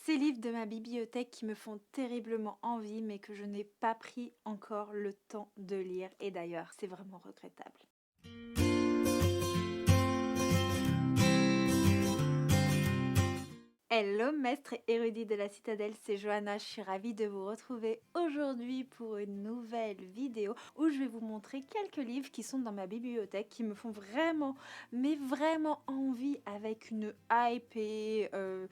Ces livres de ma bibliothèque qui me font terriblement envie, mais que je n'ai pas pris encore le temps de lire. Et d'ailleurs, c'est vraiment regrettable. Hello maître et érudit de la citadelle, c'est Johanna, je suis ravie de vous retrouver aujourd'hui pour une nouvelle vidéo où je vais vous montrer quelques livres qui sont dans ma bibliothèque qui me font vraiment, mais vraiment envie avec une hype et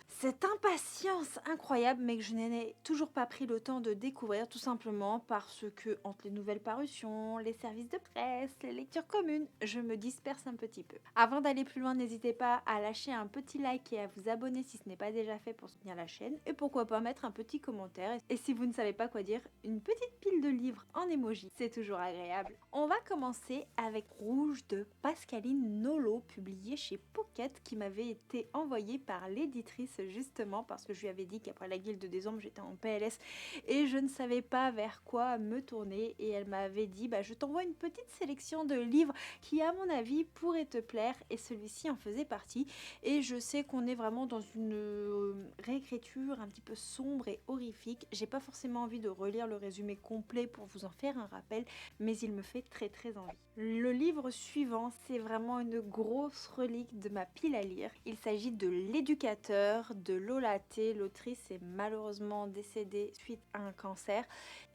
cette impatience incroyable mais que je n'ai toujours pas pris le temps de découvrir tout simplement parce que entre les nouvelles parutions, les services de presse, les lectures communes, je me disperse un petit peu. Avant d'aller plus loin, n'hésitez pas à lâcher un petit like et à vous abonner si ce n'est pas déjà fait pour soutenir la chaîne et pourquoi pas mettre un petit commentaire et si vous ne savez pas quoi dire, une petite pile de livres en emoji, c'est toujours agréable. On va commencer avec Rouge de Pascaline Nolo, publié chez Pocket, qui m'avait été envoyé par l'éditrice justement parce que je lui avais dit qu'après la Guilde des Ombres j'étais en PLS et je ne savais pas vers quoi me tourner et elle m'avait dit je t'envoie une petite sélection de livres qui à mon avis pourrait te plaire et celui-ci en faisait partie et je sais qu'on est vraiment dans une réécriture un petit peu sombre et horrifique. J'ai pas forcément envie de relire le résumé complet pour vous en faire un rappel, mais il me fait très envie. Le livre suivant, c'est vraiment une grosse relique de ma pile à lire. Il s'agit de L'éducateur de Lola T. L'autrice est malheureusement décédée suite à un cancer.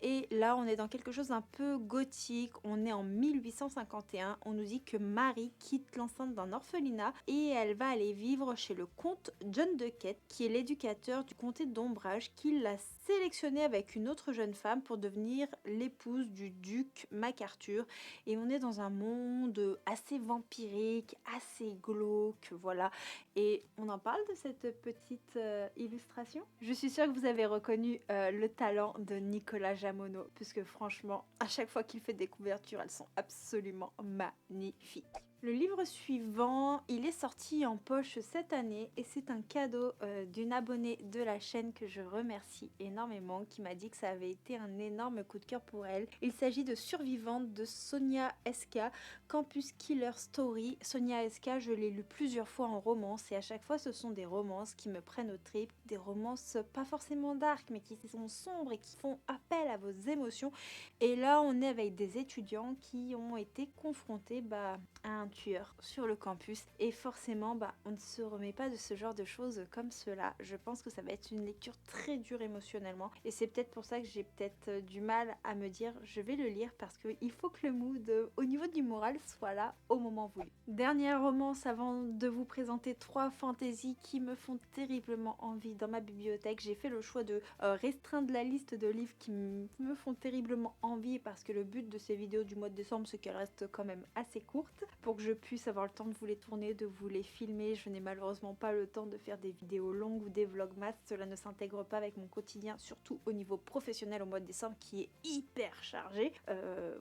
Et là, on est dans quelque chose d'un peu gothique. On est en 1851. On nous dit que Marie quitte l'enceinte d'un orphelinat et elle va aller vivre chez le comte John de Kett, qui est l'éducateur du comté d'Ombrage, qui l'a sélectionné avec une autre jeune femme pour devenir l'épouse du duc MacArthur. Et on est dans un monde assez vampirique, assez glauque, voilà. Et on en parle de cette petite illustration. Je suis sûre que vous avez reconnu le talent de Nicolas Jamono, puisque franchement, à chaque fois qu'il fait des couvertures, elles sont absolument magnifiques. Le livre suivant, il est sorti en poche cette année et c'est un cadeau d'une abonnée de la chaîne que je remercie énormément, qui m'a dit que ça avait été un énorme coup de cœur pour elle. Il s'agit de Survivante de Sonia SK, Campus Killer Story. Sonia SK, je l'ai lu plusieurs fois en romance et à chaque fois ce sont des romances qui me prennent aux tripes, des romances pas forcément dark mais qui sont sombres et qui font appel à vos émotions. Et là on est avec des étudiants qui ont été confrontés à un tueur sur le campus et forcément on ne se remet pas de ce genre de choses comme cela. Je pense que ça va être une lecture très dure émotionnellement et c'est peut-être pour ça que j'ai peut-être du mal à me dire je vais le lire parce qu'il faut que le mood au niveau du moral soit là au moment voulu. Dernière romance avant de vous présenter 3 fantaisies qui me font terriblement envie dans ma bibliothèque. J'ai fait le choix de restreindre la liste de livres qui me font terriblement envie parce que le but de ces vidéos du mois de décembre c'est qu'elles restent quand même assez courtes pour que je puisse avoir le temps de vous les tourner, de vous les filmer. Je n'ai malheureusement pas le temps de faire des vidéos longues ou des vlogmas, cela ne s'intègre pas avec mon quotidien, surtout au niveau professionnel au mois de décembre qui est hyper chargé.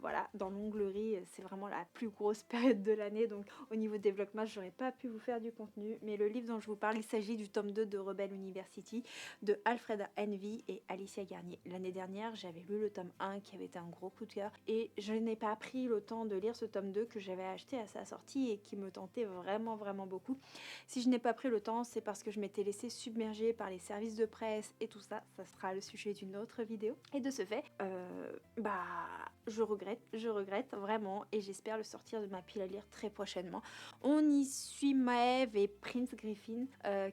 Voilà, dans l'onglerie c'est vraiment la plus grosse période de l'année, donc au niveau des vlogmas j'aurais pas pu vous faire du contenu, mais le livre dont je vous parle, il s'agit du tome 2 de Rebel University de Alfreda Envy et Alicia Garnier. L'année dernière j'avais lu le tome 1 qui avait été un gros coup de cœur et je n'ai pas pris le temps de lire ce tome 2 que j'avais acheté à sa sortie et qui me tentait vraiment beaucoup. Si je n'ai pas pris le temps, c'est parce que je m'étais laissée submerger par les services de presse et tout ça. Ça sera le sujet d'une autre vidéo. Et de ce fait, je regrette vraiment et j'espère le sortir de ma pile à lire très prochainement. On y suit Maeve et Prince Griffin,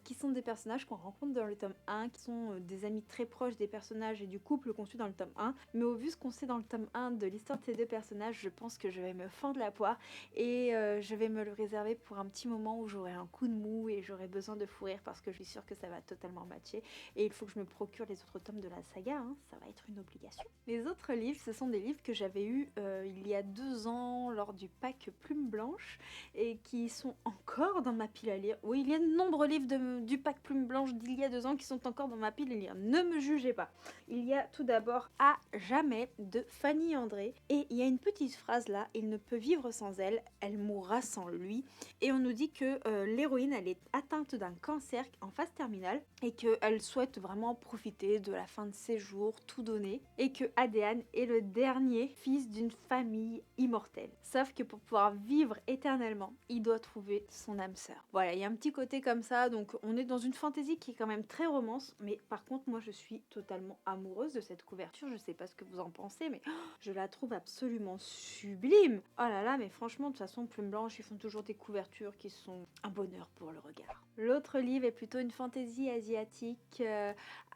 qui sont des personnages qu'on rencontre dans le tome 1, qui sont des amis très proches des personnages et du couple qu'on suit dans le tome 1. Mais au vu ce qu'on sait dans le tome 1 de l'histoire de ces deux personnages, je pense que je vais me fendre la poire et je vais me le réserver pour un petit moment où j'aurai un coup de mou et j'aurai besoin de fou rire parce que je suis sûre que ça va totalement matcher et il faut que je me procure les autres tomes de la saga, hein, ça va être une obligation. Les autres livres, ce sont des livres que j'avais eus il y a 2 ans lors du pack Plume Blanche et qui sont encore dans ma pile à lire. Oui, il y a de nombreux livres du pack Plume Blanche d'il y a 2 ans qui sont encore dans ma pile à lire, ne me jugez pas. Il y a tout d'abord À jamais de Fanny André et il y a une petite phrase là, il ne peut vivre sans elle, elle mourra sans lui. Et on nous dit que l'héroïne, elle est atteinte d'un cancer en phase terminale et qu'elle souhaite vraiment profiter de la fin de ses jours, tout donner, et que Adéane est le dernier fils d'une famille immortelle. Sauf que pour pouvoir vivre éternellement, il doit trouver son âme sœur. Voilà, il y a un petit côté comme ça, donc on est dans une fantaisie qui est quand même très romance, mais par contre moi je suis totalement amoureuse de cette couverture. Je sais pas ce que vous en pensez, mais je la trouve absolument sublime. Oh là là, mais franchement, de toute façon, Plume Blanche, ils font toujours des couvertures qui sont un bonheur pour le regard. L'autre livre est plutôt une fantaisie asiatique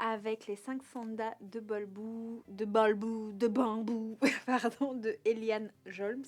avec les 5 sandas de bambou, pardon, de Eliane Jolms.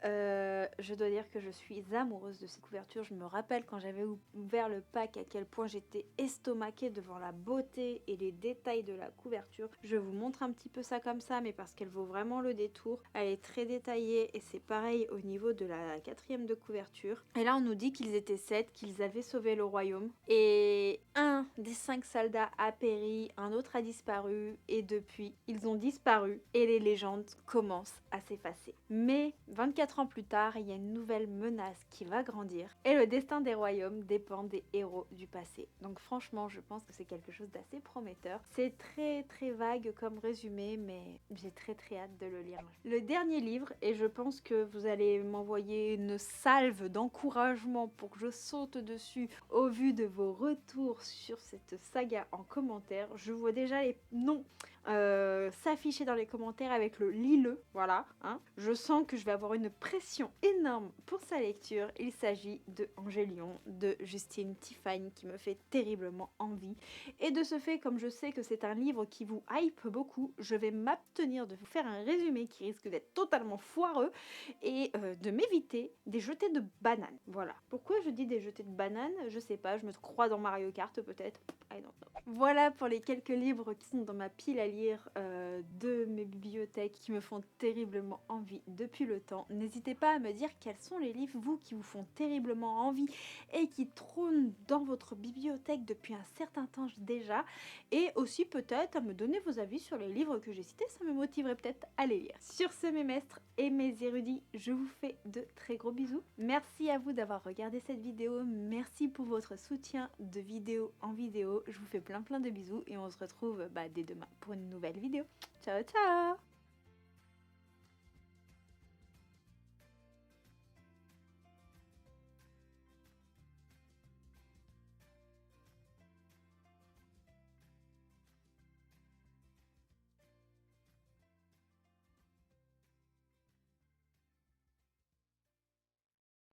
Je dois dire que je suis amoureuse de ces couvertures. Je me rappelle quand j'avais ouvert le pack à quel point j'étais estomaquée devant la beauté et les détails de la couverture. Je vous montre un petit peu ça comme ça, mais parce qu'elle vaut vraiment le détour. Elle est très détaillée et c'est pareil au niveau de la 4e de couverture. Et là on nous dit qu'ils étaient 7, qu'ils avaient sauvé le royaume. Et un des 5 soldats a péri, un autre a disparu et depuis ils ont disparu et les légendes commencent à s'effacer. Mais 24 ans plus tard, il y a une nouvelle menace qui va grandir et le destin des royaumes dépend des héros du passé. Donc franchement, je pense que c'est quelque chose d'assez prometteur. C'est très très vague comme résumé, mais j'ai très hâte de le lire. Le dernier livre, et je pense que vous allez m'envoyer une salve d'encouragement pour que je saute dessus au vu de vos retours sur cette saga en commentaire. Je vois déjà les noms s'afficher dans les commentaires avec le lileux, voilà, hein. Je sens que je vais avoir une pression énorme pour sa lecture. Il s'agit de Angélion de Justine Tiffany qui me fait terriblement envie. Et de ce fait, comme je sais que c'est un livre qui vous hype beaucoup, je vais m'abstenir de vous faire un résumé qui risque d'être totalement foireux et de m'éviter des jetés de bananes. Voilà. Pourquoi je dis des jetés de bananes? Je sais pas, je me crois dans Mario Kart peut-être. I don't know. Voilà pour les quelques livres qui sont dans ma pile à lire de mes bibliothèques qui me font terriblement envie depuis le temps. N'hésitez pas à me dire quels sont les livres, vous, qui vous font terriblement envie et qui trônent dans votre bibliothèque depuis un certain temps déjà. Et aussi peut-être à me donner vos avis sur les livres que j'ai cités, ça me motiverait peut-être à les lire. Sur ce, mes maîtres et mes érudits, je vous fais de très gros bisous. Merci à vous d'avoir regardé cette vidéo. Merci pour votre soutien de vidéo en vidéo. Je vous fais plein de bisous et on se retrouve dès demain pour une nouvelle vidéo. Ciao ciao!